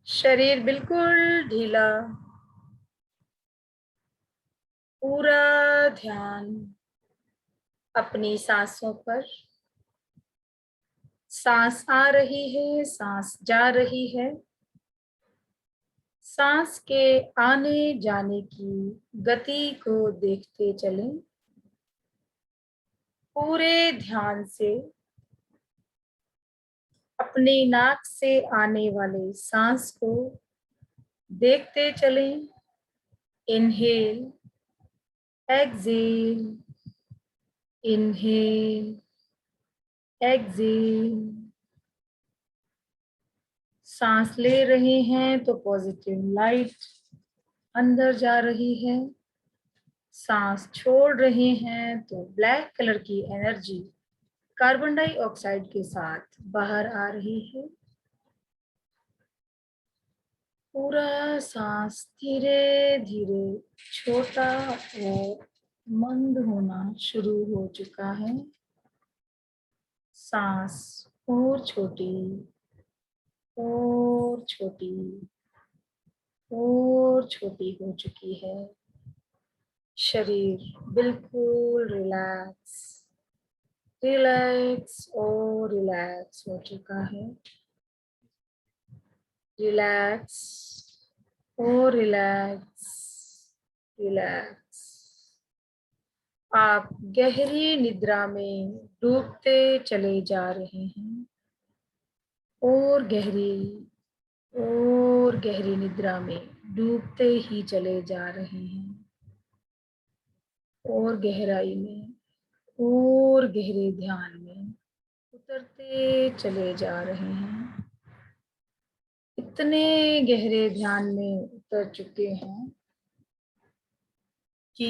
शरीर बिल्कुल ढीला, पूरा ध्यान अपनी सांसों पर। सांस आ रही है, सांस जा रही है। सांस के आने जाने की गति को देखते चलें। पूरे ध्यान से अपनी नाक से आने वाले सांस को देखते चलें। Inhale, exhale, inhale, exhale. सांस ले रहे हैं तो पॉजिटिव लाइट अंदर जा रही है। सांस छोड़ रहे हैं तो ब्लैक कलर की एनर्जी कार्बन डाइऑक्साइड के साथ बाहर आ रही है। पूरा सांस धीरे धीरे छोटा और मंद होना शुरू हो चुका है। सांस और छोटी और छोटी और छोटी हो चुकी है। शरीर बिल्कुल रिलैक्स रिलैक्स और रिलैक्स हो चुका है। रिलैक्स और रिलैक्स रिलैक्स। आप गहरी निद्रा में डूबते चले जा रहे हैं और गहरी निद्रा में डूबते ही चले जा रहे हैं और गहराई में और गहरे ध्यान में उतरते चले जा रहे हैं। इतने गहरे ध्यान में उतर चुके हैं कि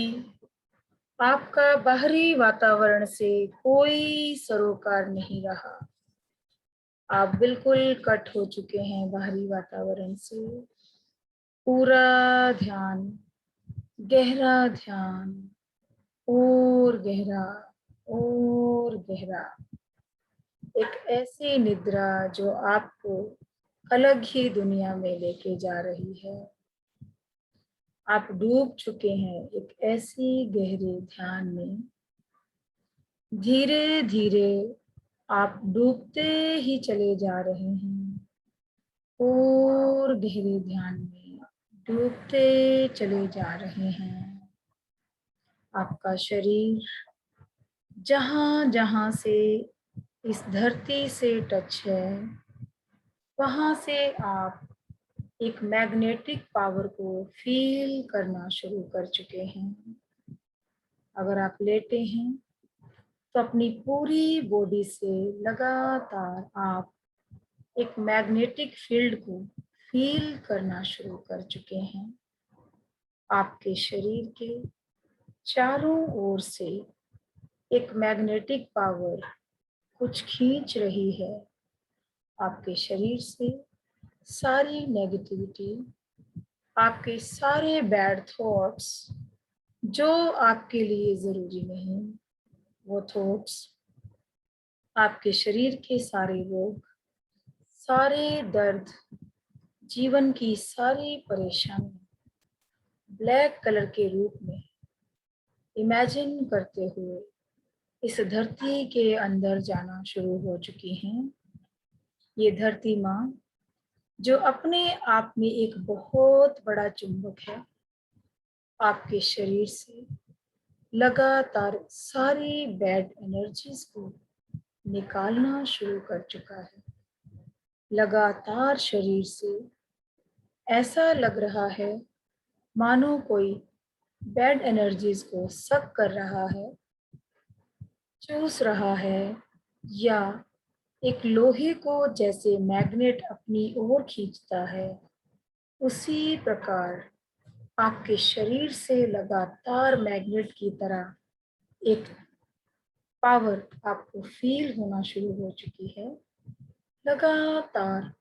आपका बाहरी वातावरण से कोई सरोकार नहीं रहा। आप बिल्कुल कट हो चुके हैं बाहरी वातावरण से। पूरा ध्यान, गहरा ध्यान, और गहरा और गहरा। एक ऐसी निद्रा जो आपको अलग ही दुनिया में लेके जा रही है। आप डूब चुके हैं एक ऐसी गहरे ध्यान में। धीरे धीरे आप डूबते ही चले जा रहे हैं और गहरे ध्यान में डूबते चले जा रहे हैं। आपका शरीर जहां जहां से इस धरती से टच है, वहां से आप एक मैग्नेटिक पावर को फील करना शुरू कर चुके हैं। अगर आप लेटे हैं तो अपनी पूरी बॉडी से लगातार आप एक मैग्नेटिक फील्ड को फील करना शुरू कर चुके हैं। आपके शरीर के चारों ओर से एक मैग्नेटिक पावर कुछ खींच रही है। आपके शरीर से सारी नेगेटिविटी, आपके सारे बैड थॉट्स जो आपके लिए जरूरी नहीं, वो थॉट्स, आपके शरीर के सारे रोग, सारे दर्द, जीवन की सारी परेशानी ब्लैक कलर के रूप में इमेजिन करते हुए इस धरती के अंदर जाना शुरू हो चुकी हैं। ये धरती माँ जो अपने आप में एक बहुत बड़ा चुंबक है, आपके शरीर से लगातार सारी बैड एनर्जीज को निकालना शुरू कर चुका है। लगातार शरीर से ऐसा लग रहा है मानो कोई बैड एनर्जीज को सक कर रहा है, चूस रहा है, या एक लोहे को जैसे मैग्नेट अपनी ओर खींचता है, उसी प्रकार आपके शरीर से लगातार मैग्नेट की तरह एक पावर आपको फील होना शुरू हो चुकी है। लगातार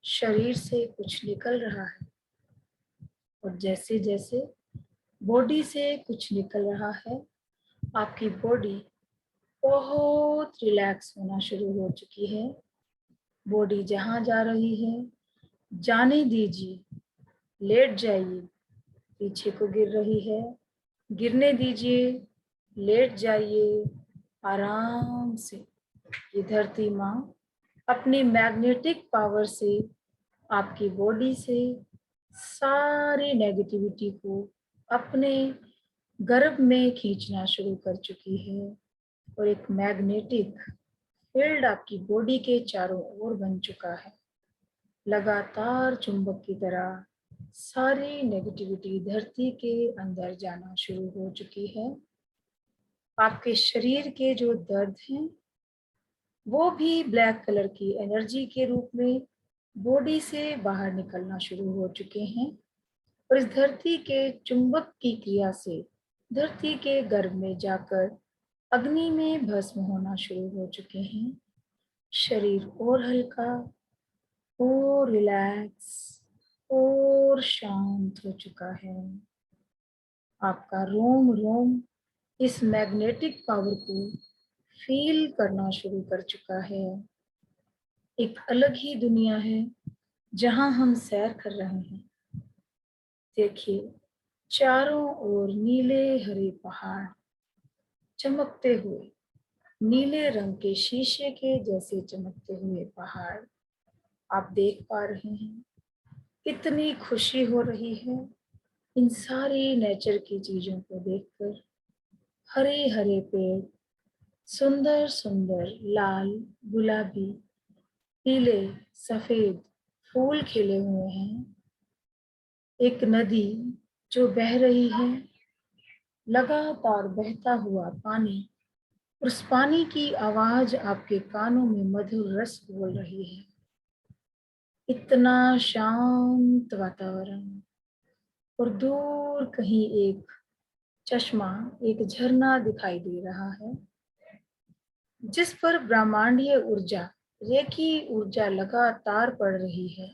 शरीर से कुछ निकल रहा है और जैसे जैसे बॉडी से कुछ निकल रहा है, आपकी बॉडी बहुत रिलैक्स होना शुरू हो चुकी है। बॉडी जहाँ जा रही है जाने दीजिए, लेट जाइए, पीछे को गिर रही है, गिरने दीजिए, लेट जाइए आराम से। ये धरती माँ अपनी मैग्नेटिक पावर से आपकी बॉडी से सारी नेगेटिविटी को अपने गर्भ में खींचना शुरू कर चुकी है और एक मैग्नेटिक फील्ड आपकी बॉडी के चारों ओर बन चुका है। लगातार चुंबक की तरह सारी नेगेटिविटी धरती के अंदर जाना शुरू हो चुकी है। आपके शरीर के जो दर्द हैं वो भी ब्लैक कलर की एनर्जी के रूप में बॉडी से बाहर निकलना शुरू हो चुके हैं और इस धरती के चुंबक की क्रिया से धरती के गर्भ में जाकर अग्नि में भस्म होना शुरू हो चुके हैं। शरीर और हल्का और रिलैक्स और शांत हो चुका है। आपका रोम रोम इस मैग्नेटिक पावर को फील करना शुरू कर चुका है। एक अलग ही दुनिया है जहां हम सैर कर रहे हैं। देखिए, चारों ओर नीले हरे पहाड़, चमकते हुए नीले रंग के शीशे के जैसे चमकते हुए पहाड़ आप देख पा रहे हैं। इतनी खुशी हो रही है इन सारी नेचर की चीजों को देखकर। हरे हरे पेड़, सुंदर सुंदर लाल, गुलाबी, पीले, सफेद फूल खिले हुए हैं। एक नदी जो बह रही है, लगातार बहता हुआ पानी, उस पानी की आवाज आपके कानों में मधुर रस बोल रही है। इतना शांत वातावरण और दूर कहीं एक चश्मा, एक झरना दिखाई दे रहा है जिस पर ब्रह्मांडीय ऊर्जा, रेखी ऊर्जा लगातार पड़ रही है।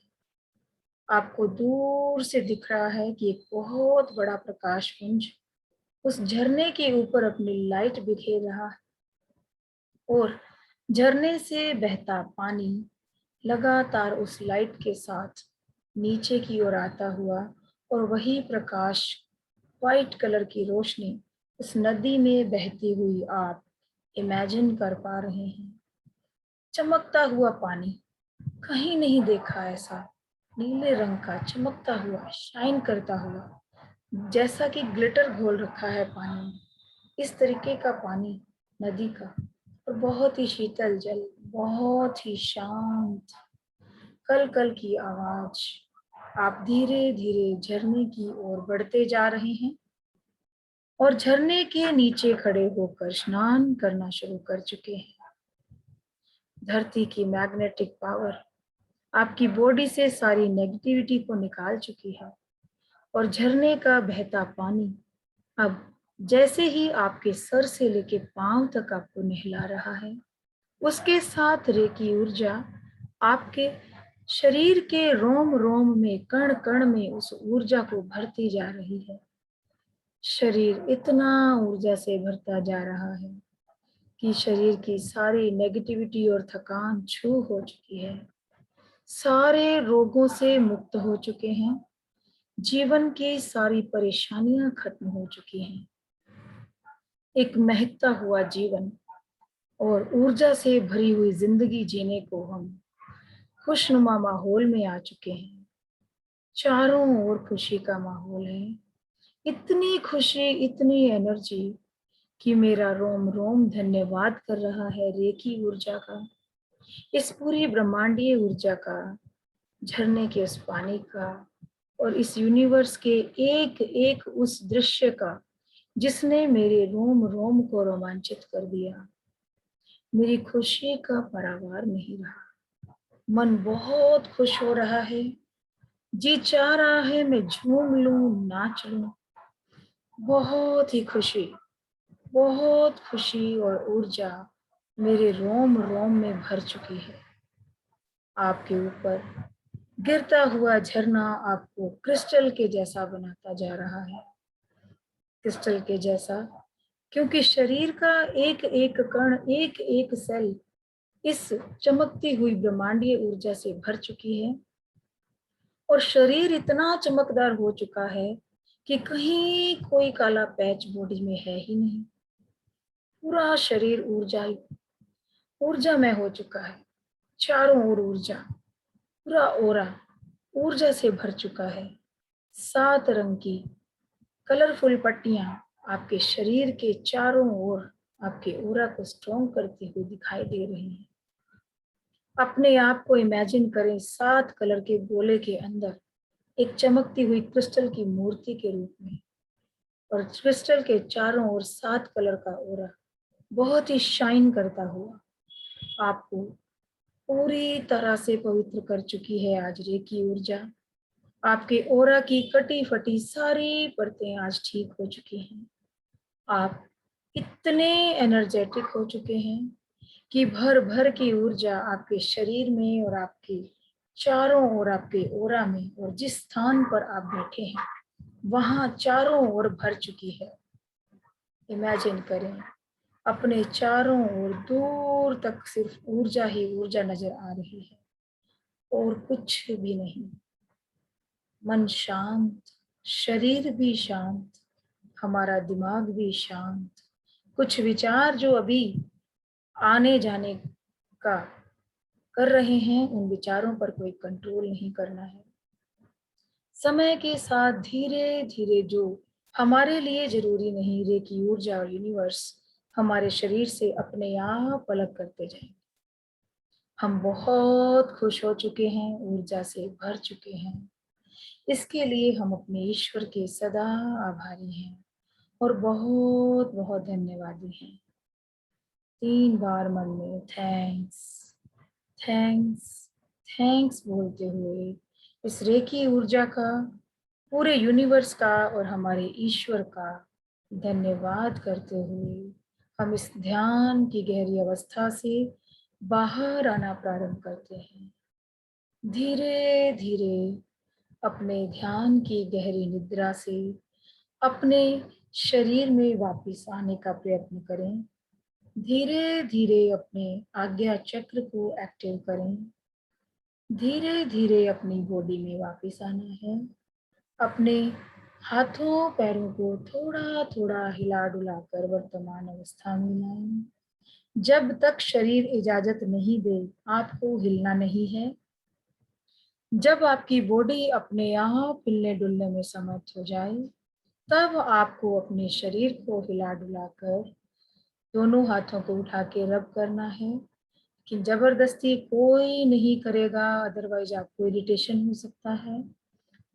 आपको दूर से दिख रहा है कि एक बहुत बड़ा प्रकाश पुंज उस झरने के ऊपर अपनी लाइट बिखेर रहा है और झरने से बहता पानी लगातार उस लाइट के साथ नीचे की ओर आता हुआ और वही प्रकाश, वाइट कलर की रोशनी उस नदी में बहती हुई आप इमेजिन कर पा रहे हैं। चमकता हुआ पानी, कहीं नहीं देखा ऐसा नीले रंग का चमकता हुआ, शाइन करता हुआ, जैसा कि ग्लिटर घोल रखा है पानी में। इस तरीके का पानी नदी का, और बहुत ही शीतल जल, बहुत ही शांत, कल कल की आवाज। आप धीरे धीरे झरने की ओर बढ़ते जा रहे हैं और झरने के नीचे खड़े होकर स्नान करना शुरू कर चुके हैं। धरती की मैग्नेटिक पावर आपकी बॉडी से सारी नेगेटिविटी को निकाल चुकी है और झरने का बहता पानी अब जैसे ही आपके सर से लेके पांव तक आपको नहला रहा है, उसके साथ रेकी ऊर्जा आपके शरीर के रोम रोम में, कण कण में उस ऊर्जा को भरती जा रही है। शरीर इतना ऊर्जा से भरता जा रहा है कि शरीर की सारी नेगेटिविटी और थकान छू हो चुकी है। सारे रोगों से मुक्त हो चुके हैं। जीवन की सारी परेशानियां खत्म हो चुकी हैं। एक महकता हुआ जीवन और ऊर्जा से भरी हुई जिंदगी जीने को हम खुशनुमा माहौल में आ चुके हैं। चारों ओर खुशी का माहौल है। इतनी खुशी, इतनी एनर्जी कि मेरा रोम रोम धन्यवाद कर रहा है रेकी ऊर्जा का, इस पूरी ब्रह्मांडीय ऊर्जा का, झरने के उस पानी का और इस यूनिवर्स के एक एक उस दृश्य का जिसने मेरे रोम रोम को रोमांचित कर दिया। मेरी खुशी का पारावार नहीं रहा। मन बहुत खुश हो रहा है। जी चाह रहा है मैं झूम लूं, नाच लूं। बहुत ही खुशी, बहुत खुशी और ऊर्जा मेरे रोम रोम में भर चुकी है। आपके ऊपर गिरता हुआ झरना आपको क्रिस्टल के जैसा बनाता जा रहा है। क्रिस्टल के जैसा, क्योंकि शरीर का एक एक कण, एक एक सेल इस चमकती हुई ब्रह्मांडीय ऊर्जा से भर चुकी है। और शरीर इतना चमकदार हो चुका है कि कहीं कोई काला पैच बॉडी में है ही नहीं। पूरा शरीर ऊर्जा में हो चुका है। चारों ओर ऊर्जा, पूरा ओरा ऊर्जा से भर चुका है। 7 रंग की कलरफुल पट्टियां आपके शरीर के चारों ओर आपके ओरा को स्ट्रॉन्ग करते हुए दिखाई दे रही हैं। अपने आप को इमेजिन करें 7 कलर के गोले के अंदर एक चमकती हुई क्रिस्टल की मूर्ति के रूप में, और क्रिस्टल के चारों ओर 7 कलर का ओरा बहुत ही शाइन करता हुआ आपको पूरी तरह से पवित्र कर चुकी है आज रेकी ऊर्जा। आपके ओरा की कटी फटी सारी परतें आज ठीक हो चुकी हैं। आप इतने एनर्जेटिक हो चुके हैं कि भर भर की ऊर्जा आपके शरीर में और आपके चारों ओर आपके ओरा में, और जिस स्थान पर आप बैठे हैं वहां चारों ओर भर चुकी है। इमेजिन करें, अपने चारों ओर दूर तक सिर्फ ऊर्जा ही ऊर्जा नजर आ रही है और कुछ भी नहीं। मन शांत, शरीर भी शांत, हमारा दिमाग भी शांत। कुछ विचार जो अभी आने जाने का कर रहे हैं, उन विचारों पर कोई कंट्रोल नहीं करना है। समय के साथ धीरे धीरे जो हमारे लिए जरूरी नहीं, रेकी ऊर्जा और यूनिवर्स हमारे शरीर से अपने आप अलग करते जाएंगे। हम बहुत खुश हो चुके हैं, ऊर्जा से भर चुके हैं। इसके लिए हम अपने ईश्वर के सदा आभारी हैं और बहुत बहुत धन्यवादी हैं। 3 बार मन में थैंक्स थैंक्स थैंक्स बोलते हुए इस रेकी ऊर्जा का, पूरे यूनिवर्स का और हमारे ईश्वर का धन्यवाद करते हुए हम इस ध्यान की गहरी अवस्था से बाहर आना प्रारंभ करते हैं। धीरे धीरे अपने ध्यान की गहरी निद्रा से अपने शरीर में वापस आने का प्रयत्न करें। धीरे धीरे अपने आज्ञा चक्र को एक्टिव करें। धीरे धीरे अपनी बॉडी में वापस आना है। अपने हाथों पैरों को थोड़ा थोड़ा हिला डुला कर वर्तमान अवस्था में लाएं। जब तक शरीर इजाजत नहीं दे आपको हिलना नहीं है। जब आपकी बॉडी अपने आप हिलने डुलने में समर्थ हो जाए, तब आपको अपने शरीर को हिला डुला कर दोनों हाथों को उठा के रब करना है। कि जबरदस्ती कोई नहीं करेगा, अदरवाइज आपको इरिटेशन हो सकता है।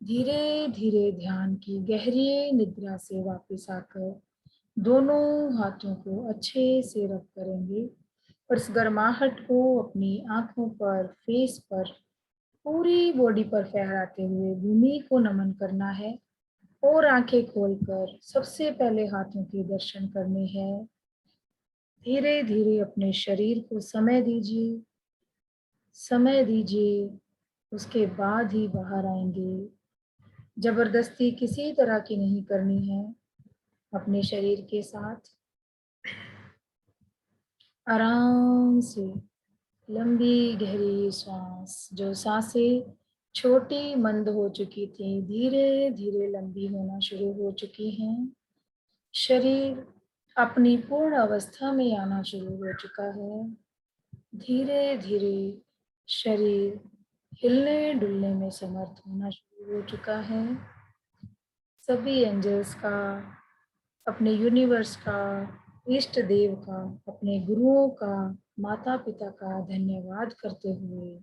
धीरे धीरे ध्यान की गहरी निद्रा से वापस आकर दोनों हाथों को अच्छे से रब करेंगे और इस गर्माहट को अपनी आंखों पर, फेस पर, पूरी बॉडी पर फहराते हुए भूमि को नमन करना है। और आंखें खोलकर सबसे पहले हाथों के दर्शन करने हैं। धीरे धीरे अपने शरीर को समय दीजिए, समय दीजिए, उसके बाद ही बाहर आएंगे। जबरदस्ती किसी तरह की नहीं करनी है। अपने शरीर के साथ आराम से लंबी गहरी सांस, जो सांसें छोटी मंद हो चुकी थी, धीरे धीरे लंबी होना शुरू हो चुकी हैं। शरीर अपनी पूर्ण अवस्था में आना शुरू हो चुका है। धीरे धीरे शरीर हिलने डुलने में समर्थ होना शुरू हो चुका है। सभी एंजल्स का, अपने यूनिवर्स का, इष्ट देव का, अपने गुरुओं का, माता पिता का धन्यवाद करते हुए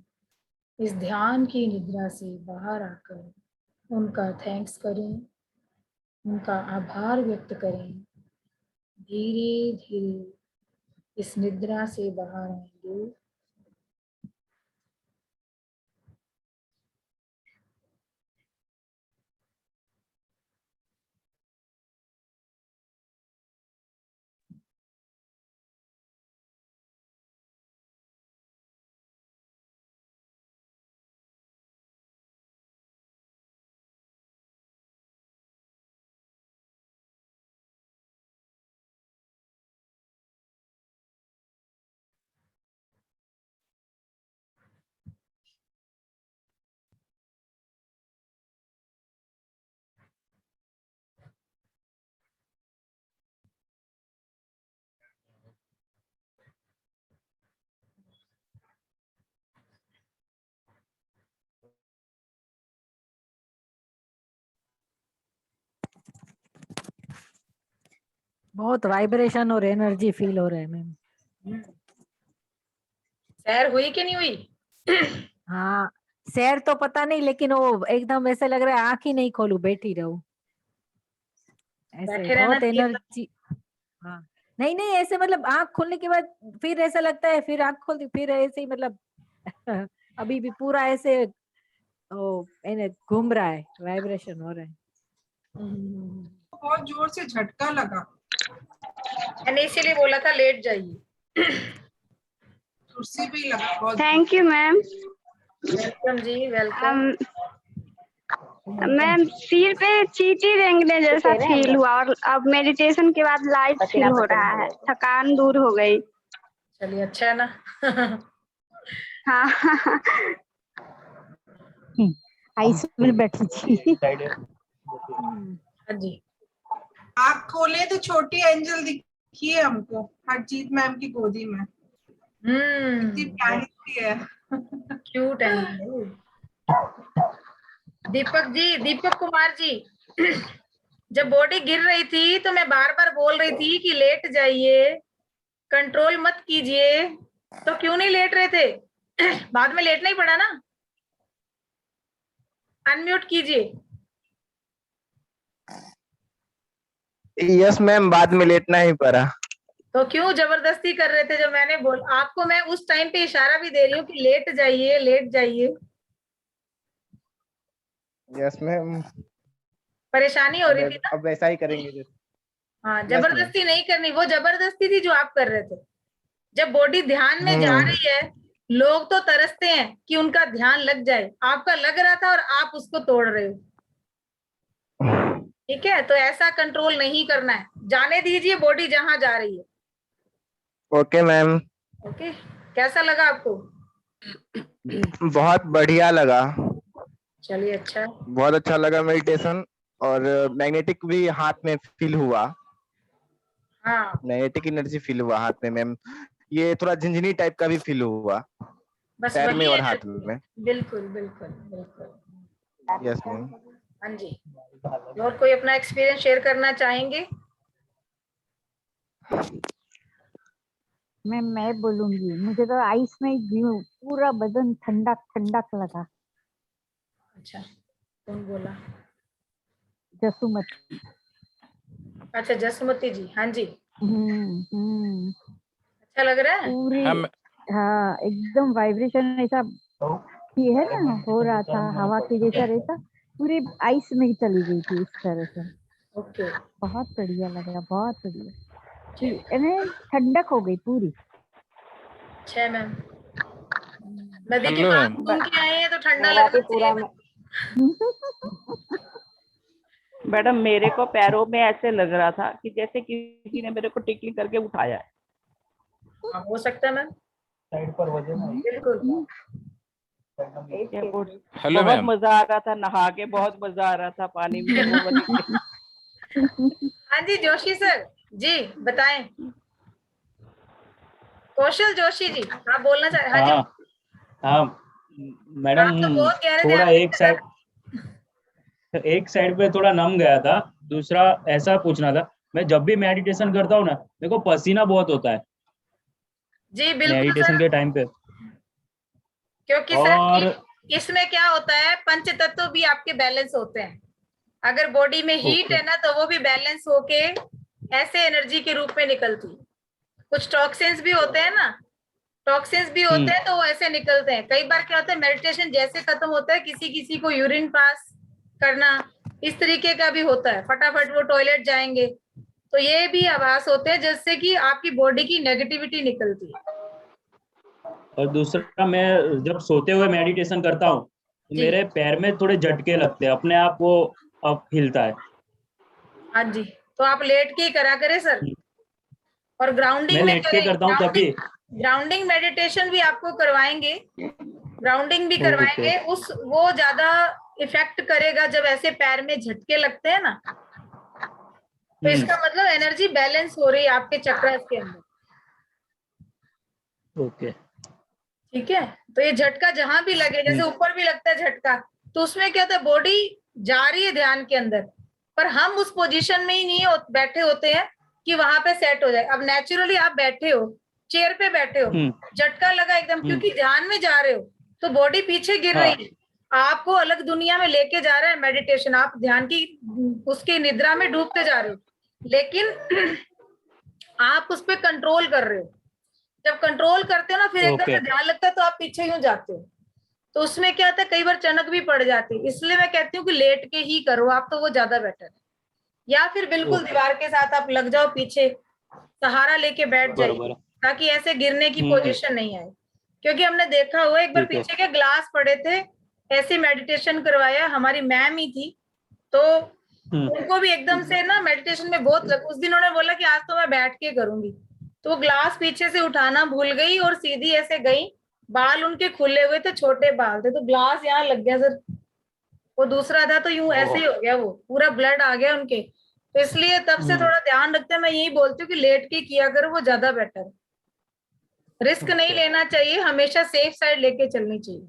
इस ध्यान की निद्रा से बाहर आकर उनका थैंक्स करें, उनका आभार व्यक्त करें। धीरे धीरे इस निद्रा से बाहर आएंगे। बहुत वाइब्रेशन और एनर्जी फील हो रहा है मैम। सैर हुई कि नहीं हुई? हाँ, सैर तो पता नहीं, लेकिन वो एकदम ऐसे लग रहा है आंख ही नहीं खोलूं, बैठी रहूं, ऐसे बैठे रहना बहुत चाहिए था। एनर्जी। हाँ, नहीं नहीं, ऐसे मतलब आंख खोलने के बाद फिर ऐसा लगता है, फिर आंख खोलती फिर ऐसे ही मतलब अभी भी पूरा ऐसे घूम रहा है, वाइब्रेशन हो रहा है। बहुत जोर से झटका लगा। मैंने इसीलिए बोला था लेट जाइए। कुर्सी पे ही लगा बहुत। Thank you ma'am. वेलकम जी, वेलकम। मैम सिर पे चींटी रेंगने जैसा फील हुआ और अब मेडिटेशन के बाद लाइट फील हो रहा है, थकान दूर हो गई। चलिए अच्छा है ना। हाँ। आइस में बैठी थी। हाँ जी। आँख खोले तो छोटी एंजल दिखी है हमको हरजीत मैम की गोदी में। कितनी प्यारी सी है। Cute angel. दीपक जी, दीपक कुमार जी, जब बॉडी गिर रही थी तो मैं बार बार बोल रही थी कि लेट जाइए, कंट्रोल मत कीजिए, तो क्यों नहीं लेट रहे थे? बाद में लेटना ही पड़ा ना। अनम्यूट कीजिए। यस मैम, बाद में लेटना ही पड़ा। तो क्यों जबरदस्ती कर रहे थे? जब मैंने बोल आपको, मैं उस टाइम पे इशारा भी दे रही हूँ कि लेट जाइए, लेट जाइए। यस मैम, परेशानी हो रही थी ना। अब वैसा ही करेंगे। हाँ, जबरदस्ती नहीं करनी, वो जबरदस्ती थी जो आप कर रहे थे। जब बॉडी ध्यान में जा रही है, लोग तो तरसते हैं कि उनका ध्यान लग जाए, आपका लग रहा था और आप उसको तोड़ रहे हो। ठीक है, तो ऐसा कंट्रोल नहीं करना है, जाने दीजिए बॉडी जहां जा रही है। Okay ma'am. ओके, कैसा लगा आपको? बहुत बढ़िया लगा। चलिए अच्छा है। बहुत अच्छा लगा मेडिटेशन, और मैग्नेटिक भी हाथ में फील हुआ। हाँ, मैग्नेटिक एनर्जी फील हुआ हाथ में मैम। ये थोड़ा झिंझनी टाइप का भी फील हुआ बस पैर में वही और है। हाथ में। बिल्कुल बिल्कुल बिल्कुल। Yes ma'am. हाँ जी, और कोई अपना एक्सपीरियंस शेयर करना चाहेंगे? मैं बोलूंगी, मुझे तो आइस में ही पूरा बदन ठंडा ठंडा लगा। अच्छा, कौन बोला? जसुमती। अच्छा, जसमती जी, हाँ जी। हम्म। अच्छा लग रहा है? पूरी, हाँ एकदम वाइब्रेशन ऐसा ये है ना, हो रहा था हवा के जैसा रहता, पूरी आइस में ही चली गई थी इस तरह से। ओके, बहुत बढ़िया लगा, बहुत बढ़िया, ठंडक हो गई पूरी। अच्छा मैम, नदी के पास घूम के आए हैं तो ठंडा लगना चाहिए। मैडम मेरे को पैरों में ऐसे लग रहा था कि जैसे किसी ने मेरे को टिकली करके उठाया है। हाँ, हो सकता है मैम। साइड पर वजन है। बिल्कुल। हेलो बहुत मजा आ रहा था, नहा के बहुत मजा आ रहा था पानी में वो वाली। हाँ जी, जोशी सर जी बताएं। कौशल जोशी जी, आप बोलना चाह रहे? हाँ जी। हाँ मैडम, आप तो बहुत कह रहे थे थोड़ा आपकी एक साइड पे थोड़ा नम गया था। दूसरा ऐसा पूछना था, मैं जब भी मेडिटेशन करता हूँ ना, मेरे को पसीना बहुत होता है जी। बिल्कुल मेडिटेशन सर, के टाइम पे। क्योंकि और सर इसमें क्या होता है, पंच तत्व भी आपके बैलेंस होते हैं। अगर बॉडी में हीट है ना, तो वो भी बैलेंस होके ऐसे एनर्जी के रूप में निकलती है। कुछ टॉक्सिन्स भी होते हैं ना, टॉक्सिन्स भी होते हैं, तो वो ऐसे निकलते हैं। कई बार क्या होता है, मेडिटेशन जैसे खत्म होता है, किसी किसी को यूरिन पास करना इस तरीके का भी होता है, फटाफट वो टॉयलेट जाएंगे, तो ये भी आभास होते हैं जिससे कि आपकी बॉडी की नेगेटिविटी निकलती है। और दूसरा, मैं जब सोते हुए मेडिटेशन करता हूँ तो जी। मेरे पैर में थोड़े झटके लगते हैं, अपने आप वो अब हिलता है। हाँ जी, तो आप लेट के ही करा करें सर, और मैं ग्राउंडिंग में लेट के करें। करता हूँ तभी। ग्राउंडिंग मेडिटेशन भी आपको करवाएंगे, ग्राउंडिंग भी ओके। करवाएंगे। वो ज्यादा इफेक्ट करेगा जब ऐसे पैर में झटके लगते हैं ना, तो इसका मतलब एनर्जी बैलेंस हो रही है आपके चक्रास के अंदर। ओके। ठीक है, तो ये झटका जहां भी लगे, जैसे ऊपर भी लगता है झटका, तो उसमें क्या होता है, बॉडी जा रही है ध्यान के अंदर, पर हम उस पोजीशन में ही नहीं बैठे होते हैं कि वहां पे सेट हो जाए। अब नेचुरली आप बैठे हो, चेयर पे बैठे हो, झटका लगा एकदम, क्योंकि ध्यान में जा रहे हो तो बॉडी पीछे गिर रही है, आपको अलग दुनिया में लेके जा रहा है मेडिटेशन, आप ध्यान की उसकी निद्रा में डूबते जा रहे हो, लेकिन आप उस पर कंट्रोल कर रहे हो। जब कंट्रोल करते हो ना, फिर एकदम से ध्यान लगता है तो आप पीछे यूं जाते हो, तो उसमें क्या होता है, कई बार चनक भी पड़ जाती है। इसलिए मैं कहती हूँ कि लेट के ही करो आप, तो वो ज्यादा बेटर है। या फिर बिल्कुल दीवार के साथ आप लग जाओ पीछे, सहारा लेके बैठ जाइए, ताकि ऐसे गिरने की पोजीशन नहीं आए। क्योंकि हमने देखा हुआ एक बार पीछे के ग्लास पड़े थे, ऐसे मेडिटेशन करवाया, हमारी मैम ही थी, तो उनको भी एकदम से ना मेडिटेशन में बहुत उस दिन उन्होंने बोला कि आज तो मैं बैठ के करूंगी, तो वो ग्लास पीछे से उठाना भूल गई और सीधी ऐसे गई, बाल उनके खुले हुए थे, छोटे बाल थे, तो ग्लास यहाँ लग गया सर, वो दूसरा था तो यूं ऐसे ही हो गया, वो पूरा ब्लड आ गया उनके। तो इसलिए तब से थोड़ा ध्यान रखते हैं। मैं यही बोलती हूँ कि लेट के किया करो, वो ज्यादा बेटर है। रिस्क नहीं लेना चाहिए, हमेशा सेफ साइड लेके चलनी चाहिए,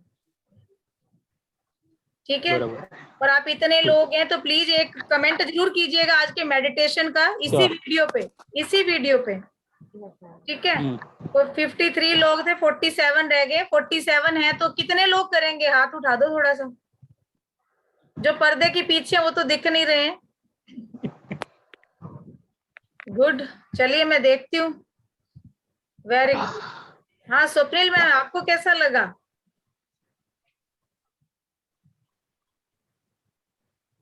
ठीक है। और आप इतने लोग हैं तो प्लीज एक कमेंट जरूर कीजिएगा आज के मेडिटेशन का, इसी वीडियो पे, ठीक है। तो 53 लोग थे, 47 रह गए, 47 है तो कितने लोग करेंगे, हाथ उठा दो थोड़ा सा। जो पर्दे के पीछे वो तो दिख नहीं रहे हैं। गुड, चलिए मैं देखती हूँ। Very good. हाँ स्वप्निल मैम, आपको कैसा लगा?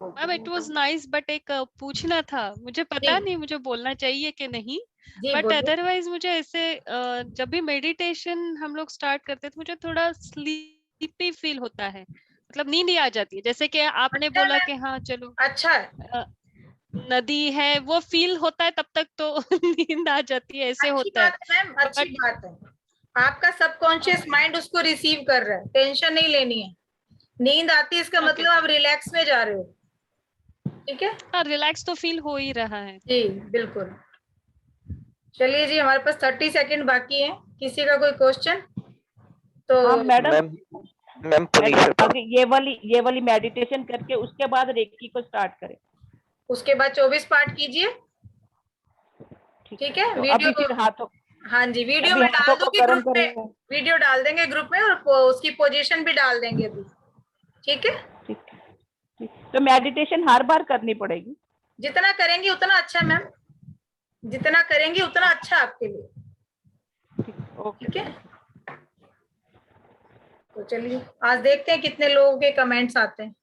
Ma'am it was nice, but एक पूछना था, मुझे पता नहीं मुझे बोलना चाहिए कि नहीं, बट अदरवाइज मुझे ऐसे जब भी मेडिटेशन हम लोग स्टार्ट करते हैं तो मुझे थोड़ा स्लीपी फील होता है, मतलब नींद ही आ जाती है। जैसे कि आपने बोला कि हाँ चलो अच्छा है, नदी है वो फील होता है, तब तक तो नींद आ जाती है, ऐसे होता है मैम, अच्छी बात है। आपका सबकॉन्शियस माइंड उसको रिसीव कर रहा है, टेंशन नहीं लेनी है। नींद आती है इसका मतलब आप रिलैक्स में जा रहे हो, ठीक है। हाँ रिलैक्स तो फील हो ही रहा है जी बिल्कुल। चलिए जी, हमारे पास 30 सेकंड बाकी है, किसी का कोई क्वेश्चन? तो मैडम पुनीत ये वाली मेडिटेशन करके उसके बाद रेकी को स्टार्ट करें, उसके बाद 24 पार्ट कीजिए, ठीक है। तो वीडियो अभी फिर हाथों, हाँ जी, वीडियो में डाल दूंगी ग्रुप में, वीडियो डाल देंगे ग्रुप में, और उसकी पोजीशन भी डाल देंगे अभी, ठीक है। तो मेडिटेशन हर बार करनी पड़ेगी? जितना करेंगी उतना अच्छा मैम, जितना करेंगी उतना अच्छा आपके लिए, ठीक है। तो चलिए आज देखते हैं कितने लोगों के कमेंट्स आते हैं।